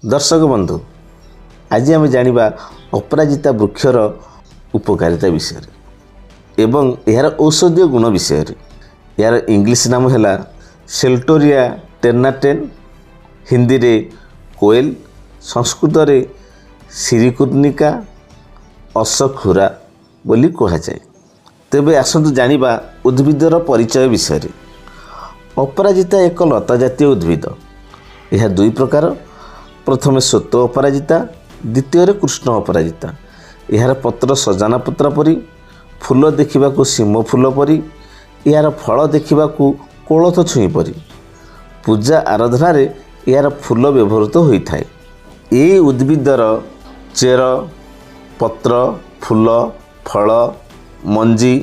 दर्शक बंधु आज आम जाना अपराजिता वृक्षर उपकारिता विषय एवं यार औषधीय गुण विषय। यार इंग्लिश नाम है सेल्टोरिया टेर्नाटेन, हिंदी रे कोएल, संस्कृत रे सिरिकुर्निका अशखुरा बोली कहुए। तेबे आसतु जानिबा उद्भिदर परिचय विषय। अपराजिता एक लता जातीय उद्भिद। यह दुई प्रकार, प्रथमे श्वेत अपराजिता, द्वितीय कृष्ण अपराजिता। यार पत्र सजाना पत्र परी, फूल देखा सीम फूल परी, यार फल देखा कोलथ छुई परी। पूजा आराधना रे यार फूल व्यवहृत होता है। ये उद्भिदर चेर, पत्र, फूल, फल, मंजी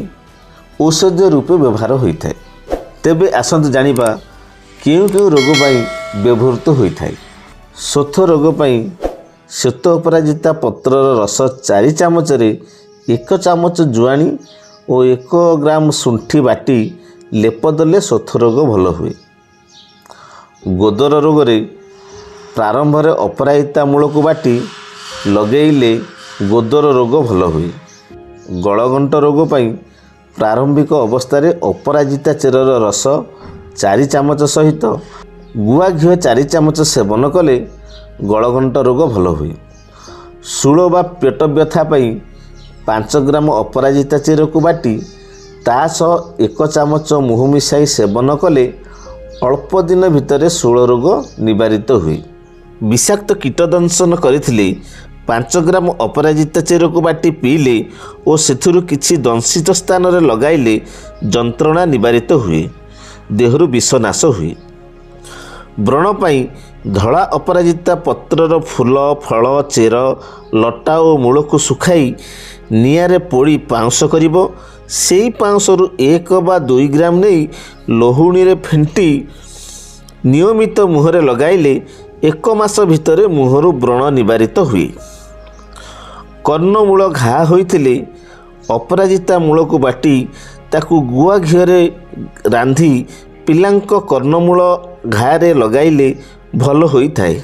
औषधीय रूपे व्यवहार होता है। तेबे आसतु जानिबा केउं केउं रोग पाई व्यवहृत होता है। शोथ रोग पाई श्वेत अपराजिता पत्रर रस 4 चामच रे 1 चामच जुआणी और 1 ग्राम शुंठी बाटी लेप देले शोथ रोग भल हुए। गोदर रोग रे प्रारंभ रे अपराजिता मूल को बाटी लगेइले गोदर रोग भल हुए। गलगंट रोग पाई प्रारंभिक अवस्था अपराजिता चेरर रस 4 चामच सहित गुआ घी 4 चामच सेवन कले गलगंट रोग भल हुए। शूल बा पेट व्यथा पाई 5 ग्राम अपराजिता चेर को बाटी ता सह 1 चामच मुहु मिसाई सेवन कले अल्प दिन भितर शूल रोग निवारित हुए। विषाक्त कीट दंशन करथिले 5 ग्राम अपराजिता चेर को बाटी पीले और सेथुरु किछि दंशित स्थान रे लगाइले जंत्रणा निवारित हुए, देहरु विष नाश हुए। व्रण पाई धला अपराजिता पत्रर फूल, फल, चेर, लटा और मूल को सुखाई निआरे पोड़ी पाउंस करिवो। सेई पाउंसरु 1 बा 2 ग्राम नहीं लोहुणी रे फेंटी नियमित मुहरे लगाइले 1 मास भितर मुहरु व्रण निवारित हुए। कर्णमूल घा होइथिले अपराजिता मूल को बाटी ताकू गुआ घीरे रांधी पिलांक कर्णमूल घारे लगाइले भल होइथाए।